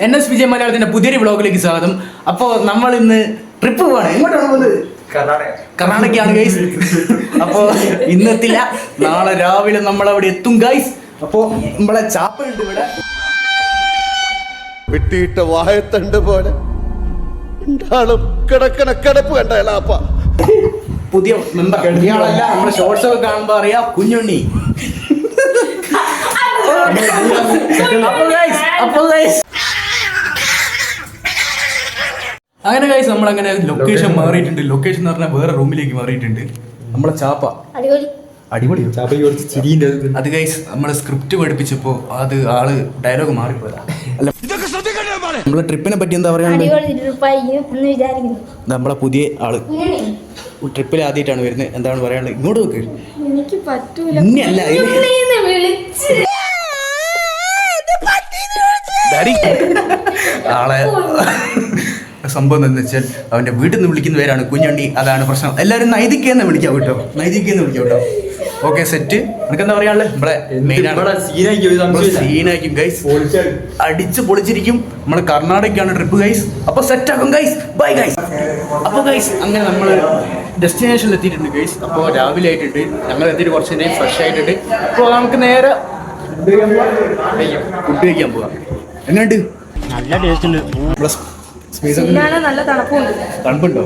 NS Vijay മലയാളത്തിന്റെ പുതിയൊരു വ്ളോഗിലേക്ക് സ്വാഗതം. അപ്പോൾ നമ്മൾ ഇന്ന് ട്രിപ്പ് പോവാണ്. എങ്ങോട്ടാണ് പോകുന്നത്? കർണാടകയാണ് ഗൈസ്. അപ്പോൾ ഇന്നെത്തില്ല, നാളെ രാവിലെ നമ്മൾ അവിടെ എത്തും ഗൈസ്. അപ്പോൾ നമ്മളെ ചാപ്പയുണ്ട് ഇവിടെ. വെട്ടിയിട്ട വാഴത്തണ്ട് പോലെ കിടക്കണ കിടപ്പ് കണ്ടപ്പ പുതിയ മെമ്പർ ഇയാളല്ല, നമ്മുടെ ഷോർട്സ് ഒക്കെ കാണുമ്പോ അറിയാം, കുഞ്ഞുണ്ണി. അങ്ങനെ ഗൈസ് നമ്മളങ്ങനെ ലൊക്കേഷൻ മാറിയിട്ടുണ്ട്. ലൊക്കേഷൻ എന്ന് പറഞ്ഞാൽ വേറെ റൂമിലേക്ക് മാറിയിട്ടുണ്ട്. നമ്മളെ ചാപ്പ അടിപൊളിയോ? അത് ഗൈസ് നമ്മളെ സ്ക്രിപ്റ്റ് പഠിപ്പിച്ചപ്പോ അത് ആള് ഡയലോഗ് മാറിപ്പോയതാ. അല്ല, നമ്മളെ ട്രിപ്പിനെ പറ്റി എന്താ പറയാനുള്ളത്? നമ്മളെ പുതിയ ആള് ട്രിപ്പിൽ ആദ്യമായിട്ടാണ് വരുന്നത്. എന്താണ് പറയാനുള്ളത്? ഇങ്ങോട്ട് നോക്ക്. ആളെ സംഭവം എന്ന് വെച്ചാൽ അവന്റെ വീട്ടിൽ നിന്ന് വിളിക്കുന്ന പേരാണ് കുഞ്ഞുണ്ണി. അതാണ് പ്രശ്നം. എല്ലാവരും നൈതിക്കെന്ന് വിളിക്കാം കേട്ടോ, നൈതിക്കെന്ന് വിളിക്കാം കേട്ടോ. Okay, set. നിനക്ക് എന്താ പറയാനുള്ളത്? ഇവിടെ സീനായിരിക്കും ഗൈസ്, അടിച്ച് പൊളിച്ചിരിക്കും. നമ്മള് കർണാടകയ്ക്കാണ് ട്രിപ്പ് ഗൈസ്. അപ്പൊ സെറ്റ് ആക്കും ഗൈസ്. Bye guys. അപ്പൊ ഗൈസ് അങ്ങനെ നമ്മള് ഡെസ്റ്റിനേഷനിൽ എത്തിയിട്ടുണ്ട് ഗൈസ്. അപ്പോൾ രാവിലെ ആയിട്ടുണ്ട്. ഞങ്ങൾ എത്തിയിട്ട് കുറച്ച് നേരം ഫ്രഷ് ആയിട്ടുണ്ട്. അപ്പോൾ നമുക്ക് നേരെ ഫുഡ് കഴിക്കാൻ പോവാം. എങ്ങനെയുണ്ട്? നല്ല ടേസ്റ്റ് ഉണ്ട്. തണുപ്പുണ്ടോ?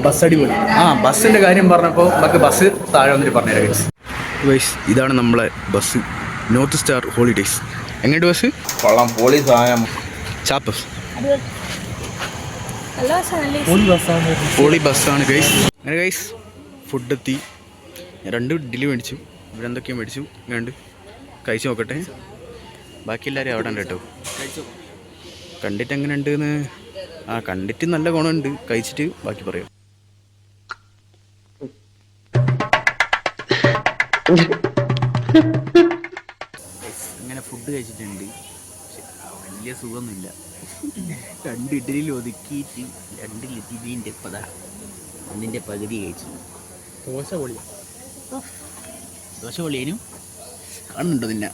ബസ് അടിപൊളി. ബസ്സിന്റെ കാര്യം പറഞ്ഞപ്പോൾ നമുക്ക് ബസ് താഴെ വന്നിട്ട് പറഞ്ഞുതരാം ഗൈസ്. ഗൈസ് ഇതാണ് നമ്മളെ ബസ്, നോർത്ത് സ്റ്റാർ ഹോളിഡേയ്സ്. എങ്ങനെയുണ്ട് ബസ്? കൊള്ളാം, പൊളി സാധനം. ചാപ്പ് പൊളി ബസ്സാണ് ഗൈസ്. അങ്ങനെ ഗൈസ് ഫുഡ് എത്തി. ഞാൻ 2 ഇഡ്ഡലി മേടിച്ചു. ഇവിടെ എന്തൊക്കെയോ മേടിച്ചു. ഇങ്ങനെയുണ്ട്, കഴിച്ചു നോക്കട്ടെ. ബാക്കി എല്ലാവരും അവിടെ ഉണ്ട് കേട്ടോ. കണ്ടിട്ട് എങ്ങനെ ഉണ്ടെന്ന്? കണ്ടിട്ട് നല്ല ഗുണമുണ്ട്. കഴിച്ചിട്ട് ബാക്കി പറയാം. അങ്ങനെ ഫുഡ് കഴിച്ചിട്ടുണ്ട്. വലിയ സുഖമൊന്നുമില്ല. 2 ഇഡ്ഡലിയിൽ ഒതുക്കിയിട്ട് 2 ഇഡ്ഡലിൻ്റെ ഒന്നിൻ്റെ പകുതി കഴിച്ചു. ദോശ പൊളിയേനും കാണുന്നുണ്ടോ നിന്നെ?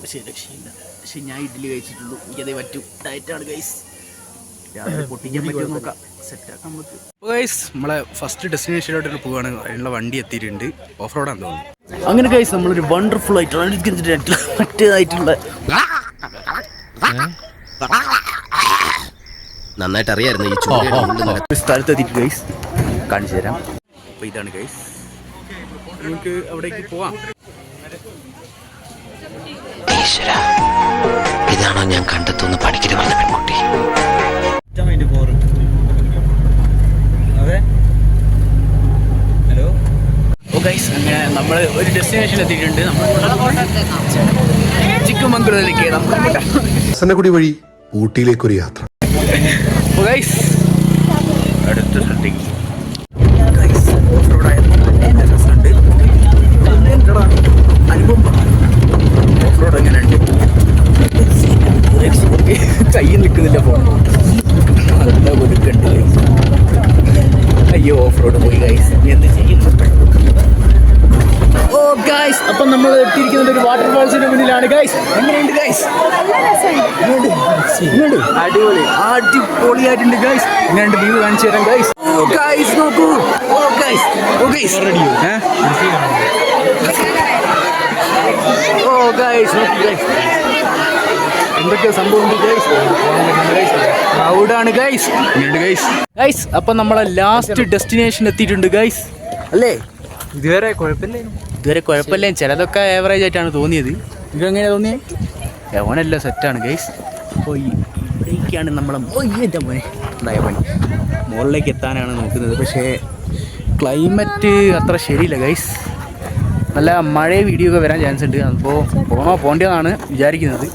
പക്ഷേ രക്ഷയില്ല. പക്ഷെ ഞാൻ ഇഡ്ഡലി കഴിച്ചിട്ടുള്ളൂ. എനിക്കതേ പറ്റൂ. ഡയറ്റാണ് ഗൈസ്. രാവിലെ പൊട്ടിക്കാൻ പറ്റുമോ നോക്കാം, സെറ്റാക്കാൻ പറ്റും. അപ്പോൾ ഗൈസ് നമ്മളെ ഫസ്റ്റ് ഡെസ്റ്റിനേഷനിലോട്ട് പോവുകയാണ്. അതിനുള്ള വണ്ടി എത്തിയിട്ടുണ്ട്. ഓഫ് റോഡാന്ന് തോന്നുന്നു. അങ്ങനെ ഗൈസ് നമ്മളൊരു വണ്ടർഫുൾ ആയിട്ടുള്ള മറ്റേതായിട്ടുള്ള നന്നായിട്ട് അറിയായിരുന്നു ഈ സ്ഥലത്തെത്തിയിട്ട് ഗൈസ് കാണിച്ചു തരാം. അപ്പോൾ ഇതാണ് ഗൈസ്, നമുക്ക് അവിടേക്ക് പോവാം. ഇതാണോ ഞാൻ കണ്ടെത്തുന്ന പഠിക്കല് വന്ന പെൺകുട്ടി? ഹലോ. ഓ ഗൈസ് അങ്ങനെ നമ്മൾ ഒരു ഡെസ്റ്റിനേഷനിൽ എത്തിയിട്ടുണ്ട്. ചിക്കമംഗളൂരിലേക്ക് ഹസനഗുഡി വഴി ഊട്ടിയിലേക്കൊരു യാത്ര. ഓ ഗൈസ് അടുത്ത സ്ഥലത്തേക്ക് അനുഭവം. ഓഫ് റോഡ് എങ്ങനെയുണ്ട്? കയ്യിൽ നിൽക്കുന്നില്ല ഫോൺ. നല്ല ഒതുക്കുണ്ട്. അയ്യോ, ഓഫ് റോഡ് പോയി ഗൈസ്. എന്ത് ചെയ്യും? ഓ ഗൈസ് അപ്പം നമ്മൾ എത്തിയിരിക്കുന്നത് ഒരു വാട്ടർഫാൾസിന്റെ മുന്നിലാണ് ഗൈസ്. എങ്ങനെയുണ്ട് ഗൈസ്? അടിപൊളി, അടിപൊളിയായിട്ടുണ്ട് ഗൈസ്. ഇങ്ങനെയുണ്ട് വ്യൂ കാണിച്ചു തരാം ഗൈസ്. ഓ ഗൈസ് നോക്കൂ. ഓ ഗൈസ്, ഓ ഗൈസ് റെഡിയോ? ഓ ഗൈസ് നോക്കൂ ഗൈസ്, എന്തൊക്കെയോ സംഭവം ക്രൗഡാണ് ഗൈസ്. ഇങ്ങനെയുണ്ട് ഗൈസ്. ഗൈസ് അപ്പം നമ്മളെ ലാസ്റ്റ് ഡെസ്റ്റിനേഷൻ എത്തിയിട്ടുണ്ട് ഗൈസ്. അല്ലേ? ഇതുവരെ കുഴപ്പമില്ല. ചിലതൊക്കെ ആവറേജ് ആയിട്ടാണ് തോന്നിയത്. നിങ്ങൾക്ക് എങ്ങനെയാണ് തോന്നിയത്? എവനെല്ലാം സെറ്റാണ് ഗൈസ്. അപ്പോൾ ഇവിടേക്കാണ് നമ്മളെ മോനെ ഉണ്ടായ പണി. മുകളിലേക്ക് എത്താനാണ് നോക്കുന്നത്. പക്ഷേ ക്ലൈമറ്റ് അത്ര ശരിയില്ല ഗൈസ്. നല്ല മഴ വീഡിയോ ഒക്കെ വരാൻ ചാൻസ് ഉണ്ട്. അപ്പോൾ പോകേണ്ടതാണ് വിചാരിക്കുന്നത്.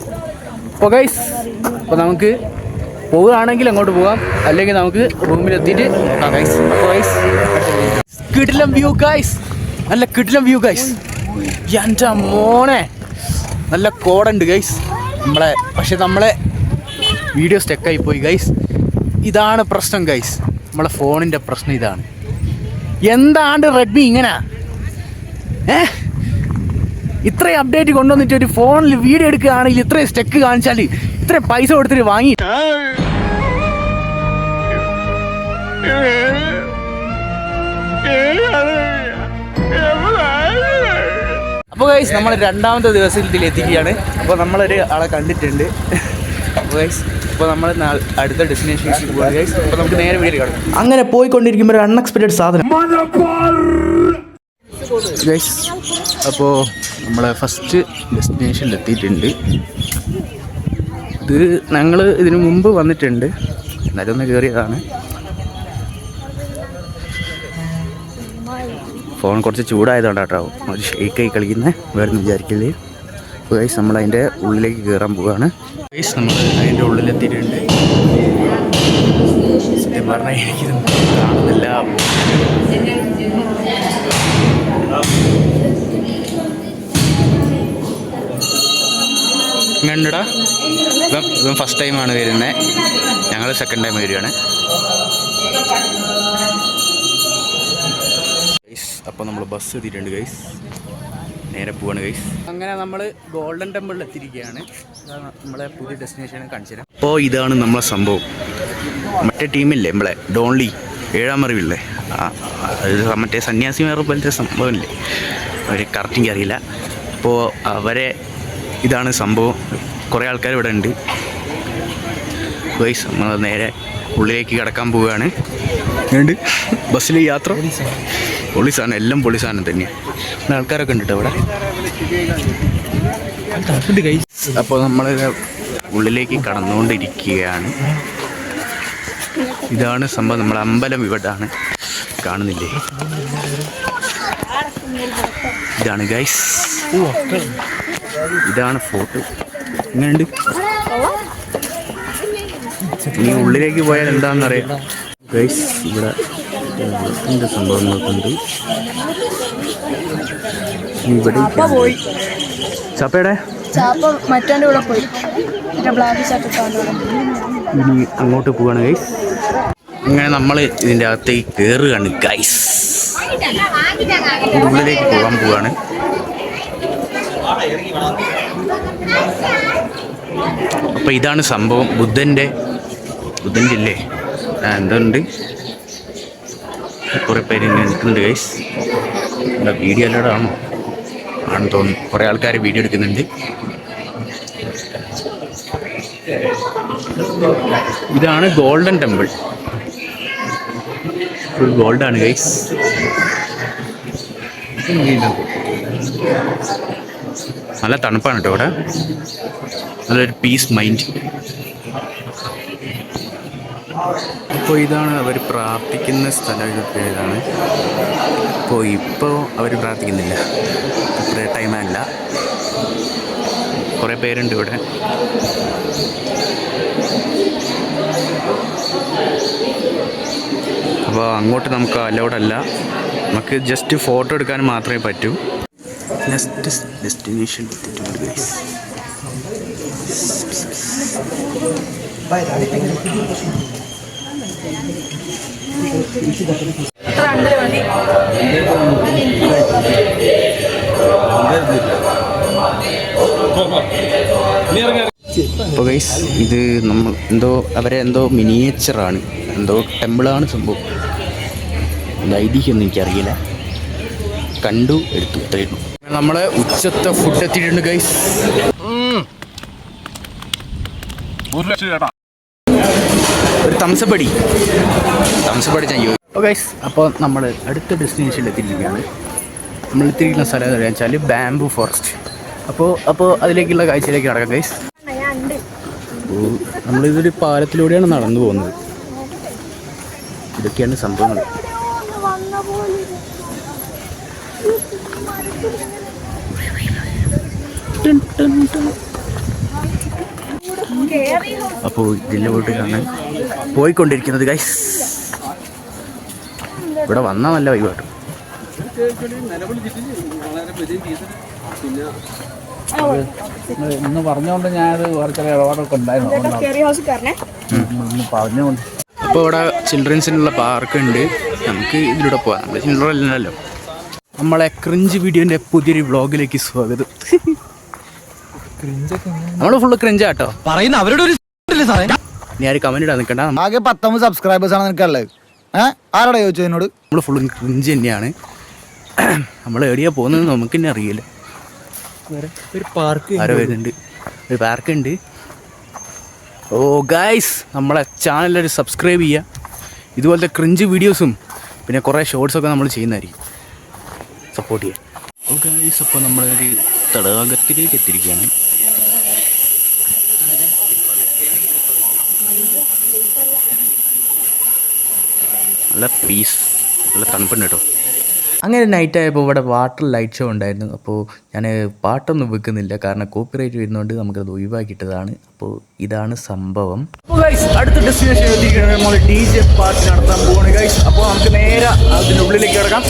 അപ്പോൾ ഗൈസ് അപ്പോൾ നമുക്ക് പോവുകയാണെങ്കിൽ അങ്ങോട്ട് പോകാം, അല്ലെങ്കിൽ നമുക്ക് റൂമിലെത്തിയിട്ട് നോക്കാം ഗൈസ്. അപ്പോൾ ഗൈസ് കിടിലം വ്യൂ ഗൈസ്, നല്ല കിടിലം വ്യൂ ഗൈസ്. എൻ്റെ മോനെ നല്ല കോടുണ്ട് ഗൈസ് നമ്മളെ. പക്ഷെ നമ്മളെ വീഡിയോ സ്റ്റക്കായി പോയി ഗൈസ്. ഇതാണ് പ്രശ്നം ഗൈസ്, നമ്മളെ ഫോണിൻ്റെ പ്രശ്നം ഇതാണ്. എന്താണ് റെഡ്മി ഇങ്ങനെ? ഇത്രയും അപ്ഡേറ്റ് കൊണ്ടുവന്നിട്ട് ഒരു ഫോണിൽ വീഡിയോ എടുക്കുകയാണെങ്കിൽ ഇത്രയും സ്റ്റെക്ക് കാണിച്ചാൽ ഇത്രയും പൈസ കൊടുത്തിട്ട് വാങ്ങി. അപ്പോൾ ഗൈസ് നമ്മൾ രണ്ടാമത്തെ ദിവസത്തിൽ എത്തിക്കുകയാണ്. അപ്പോൾ നമ്മളൊരു ആളെ കണ്ടിട്ടുണ്ട്. അപ്പോൾ ഗൈസ് ഇപ്പോൾ നമ്മൾ അടുത്ത ഡെസ്റ്റിനേഷനിലേക്ക് പോകാം ഗൈസ്. അപ്പോൾ നമുക്ക് നേരെ വീഡിയോ കാണാം. അങ്ങനെ പോയിക്കൊണ്ടിരിക്കുമ്പോൾ ഒരു അൺഎക്സ്പെക്റ്റഡ് സാധനം ഗൈസ്. അപ്പോൾ നമ്മൾ ഫസ്റ്റ് ഡെസ്റ്റിനേഷനിൽ എത്തിയിട്ടുണ്ട്. ഇത് ഞങ്ങൾ ഇതിനു മുമ്പ് വന്നിട്ടുണ്ട്, എന്നാലും ഒന്ന് കയറിയതാണ്. ഫോൺ കുറച്ച് ചൂടായതുകൊണ്ടാണ് കേട്ടോ ഒരു ഷെയ്ക്കായി കളിക്കുന്നത്, വേറെ ഒന്നും വിചാരിക്കില്ലേ. അപ്പോൾ ഗൈസ് നമ്മൾ അതിൻ്റെ ഉള്ളിലേക്ക് കയറാൻ പോവുകയാണ്. ഗൈസ് നമ്മൾ അതിൻ്റെ ഉള്ളിലെത്തിയിട്ടുണ്ട്. സത്യം പറഞ്ഞാൽ എനിക്കിത് കാണുന്നില്ല. ഇങ്ങനെടാ ഇവൻ ഫസ്റ്റ് ടൈമാണ് വരുന്നത്, ഞങ്ങൾ സെക്കൻഡ് ടൈം വരികയാണ്. അപ്പോൾ നമ്മൾ ബസ് എത്തിയിട്ടുണ്ട് ഗൈസ്, നേരെ പോവാണ് ഗൈസ്. അങ്ങനെ നമ്മൾ ഗോൾഡൻ ടെമ്പിളിൽ എത്തിയിരിക്കുകയാണ്. നമ്മളെ പുതിയ ഡെസ്റ്റിനേഷൻ കാണിച്ചു തരാം. അപ്പോൾ ഇതാണ് നമ്മളെ സംഭവം. മറ്റേ ടീമില്ലേ നമ്മളെ ഡോൺലി 7-ാം അറിവില്ലേ, മറ്റേ സന്യാസിമാരെ പോലത്തെ സംഭവമില്ലേ, അവർ കറക്റ്റ് അറിയില്ല. അപ്പോൾ അവരെ ഇതാണ് സംഭവം. കുറേ ആൾക്കാർ ഇവിടെ ഉണ്ട് ഗൈസ്. നമ്മൾ നേരെ ഉള്ളിലേക്ക് കിടക്കാൻ പോവുകയാണ്. ഉണ്ട് ബസ്സിൽ യാത്ര പൊളിസാണ്, എല്ലാം പൊളിസാനം തന്നെയാണ്. ആൾക്കാരൊക്കെ ഉണ്ട് ഇവിടെ. അപ്പോൾ നമ്മൾ ഉള്ളിലേക്ക് കടന്നുകൊണ്ടിരിക്കുകയാണ്. ഇതാണ് സംഭവം. നമ്മുടെ അമ്പലം ഇവിടാണ്, കാണുന്നില്ലേ? ഇതാണ് ഗൈസ്, ഇതാണ് ഫോട്ടോ. ഇങ്ങനെയുണ്ട്. ഇനി ഉള്ളിലേക്ക് പോയാൽ എന്താണെന്നറിയാം ഗൈസ്. ഇവിടെ ഇതിൻ്റെ സംഭവങ്ങളൊക്കെ ഇവിടെ. ചാപ്പയുടെ മറ്റേ കൂടെ പോയി ഇനി അങ്ങോട്ട് പോവാണ് ഗൈസ്. അങ്ങനെ നമ്മൾ ഇതിൻ്റെ അകത്തേക്ക് കയറുകയാണ് ഗൈസ്. ഉള്ളിലേക്ക് പോകാൻ പോവാണ്. അപ്പോൾ ഇതാണ് സംഭവം. ബുദ്ധൻ്റെ ഇല്ലേ എന്തുണ്ട്, കുറേ പേര് ഇങ്ങനെ നിൽക്കുന്നുണ്ട് ഗൈസ്. എന്താ വീഡിയോ എല്ലാവരും ആണോ ആണെന്ന് തോന്നുന്നു. കുറേ ആൾക്കാർ വീഡിയോ എടുക്കുന്നുണ്ട്. ഇതാണ് ഗോൾഡൻ ടെമ്പിൾ. ഫുൾ ഗോൾഡാണ് ഗൈസ്. നല്ല തണുപ്പാണ് കേട്ടോ ഇവിടെ, നല്ലൊരു പീസ് മൈൻഡ്. അപ്പോൾ ഇതാണ് അവർ പ്രാർത്ഥിക്കുന്ന സ്ഥലം. ഇതാണ് ഇപ്പോൾ അവർ പ്രാർത്ഥിക്കുന്നില്ല, ഇത്ര ടൈമല്ല. കുറേ പേരുണ്ട് ഇവിടെ. അപ്പോൾ അങ്ങോട്ട് നമുക്ക് അലൗഡല്ല, നമുക്ക് ജസ്റ്റ് ഫോട്ടോ എടുക്കാൻ മാത്രമേ പറ്റൂ. നെക്സ്റ്റ് ഡെസ്റ്റിനേഷൻ എത്തിയിട്ടുണ്ട് ഗൈസ്. അപ്പോൾ ഗൈസ് ഇത് നമ്മൾ എന്തോ മിനിയേച്ചറാണ്, എന്തോ ടെമ്പിളാണ് സംഭവം. ഐതിഹ്യമൊന്നും എനിക്കറിയില്ല, കണ്ടു എടുത്തു, ഇത്രയുള്ളൂ. നമ്മളെ ഉച്ചത്തെ ഫുഡ് എത്തിയിട്ടുണ്ട് ഗൈസ്. ഒരു തംസപ്പടി ഞാൻ ചോദിച്ചു. അപ്പോൾ ഗൈസ് അപ്പോൾ നമ്മൾ അടുത്ത ഡെസ്റ്റിനേഷനിൽ എത്തിയിരിക്കുകയാണ്. നമ്മൾ എത്തിയിരിക്കുന്ന സ്ഥലം എന്താ വെച്ചാൽ ബാംബു ഫോറസ്റ്റ്. അപ്പോൾ അതിലേക്കുള്ള കാഴ്ചയിലേക്ക് നടക്കാം ഗൈസ്. അപ്പോൾ നമ്മളിതൊരു പാലത്തിലൂടെയാണ് നടന്നു പോകുന്നത്. ഇതൊക്കെയാണ് സംഭവങ്ങൾ. അപ്പോൾ ഇതിലോട്ടാണ് പോയിക്കൊണ്ടിരിക്കുന്നത് ഗൈസ്. ഇവിടെ വന്നാൽ നല്ല വൈകാട്ടും. ഇന്ന് പറഞ്ഞുകൊണ്ട് ഞാനത് കുറച്ചൊരു ഇടപാടൊക്കെ ഉണ്ടായിരുന്നു, പറഞ്ഞുകൊണ്ട്. അപ്പോൾ ഇവിടെ ചിൽഡ്രൻസിനുള്ള പാർക്ക് ഉണ്ട്, നമുക്ക് ഇതിലൂടെ പോകാം. നമ്മൾ ചിൽഡ്രൻ അല്ലല്ലോ. നമ്മളെ ക്രിഞ്ച് വീഡിയോൻ്റെ പുതിയൊരു വ്ളോഗിലേക്ക് സ്വാഗതം. നമ്മൾ ഫുള്ള് ക്രിഞ്ചാട്ടോ പറയുന്ന അവരുടെ ഒരു സാറേ. ഇനി ആരും കമന്റ് ഇടാൻ നിൽക്കണ്ട. ആകെ 19 സബ്സ്ക്രൈബേഴ്സ് ആണ് നിനക്കുള്ളത്. ആരോടാ ചോദിച്ചു എന്നോട്? നമ്മൾ ഫുള്ള് ക്രിഞ്ച് തന്നെയാണ്. നമ്മൾ എവിടെയാ പോകുന്നത് നമുക്ക് തന്നെ അറിയില്ല. ഒരു പാർക്ക് ആരോ വരുന്നുണ്ട്, ഒരു പാർക്ക് ഉണ്ട്. ഓ ഗൈസ്, നമ്മളെ ചാനലൊരു സബ്സ്ക്രൈബ് ചെയ്യുക. ഇതുപോലത്തെ ക്രിഞ്ച് വീഡിയോസും പിന്നെ കുറേ ഷോർട്സൊക്കെ നമ്മൾ ചെയ്യുന്നതായിരിക്കും. സപ്പോർട്ട് ചെയ്യുക. ഓ ഗൈസ്, അപ്പോൾ നമ്മളൊരു തടാകത്തിലേക്ക് എത്തിയിരിക്കുകയാണ്. നല്ല പീസ്, നല്ല തണുപ്പുണ്ട് കേട്ടോ. അങ്ങനെ നൈറ്റ് ആയപ്പോൾ ഇവിടെ വാട്ടർ ലൈറ്റ് ഷോ ഉണ്ടായിരുന്നു. അപ്പോൾ ഞാൻ പാട്ടൊന്നും വെക്കുന്നില്ല, കാരണം കോപ്പിറൈറ്റ് വരുന്നതുകൊണ്ട് നമുക്കത് ഒഴിവാക്കിയിട്ടതാണ്. അപ്പോൾ ഇതാണ് സംഭവം. അടുത്ത ഡെസ്റ്റിനേഷൻ എത്തിയിരിക്കുന്നത് നമ്മൾ DJ പാർട്ടി നടത്താൻ പോവാണ് ഗൈസ്. അപ്പോൾ നമുക്ക് നേരെ അതിൻ്റെ ഉള്ളിലേക്ക് കിടക്കാം.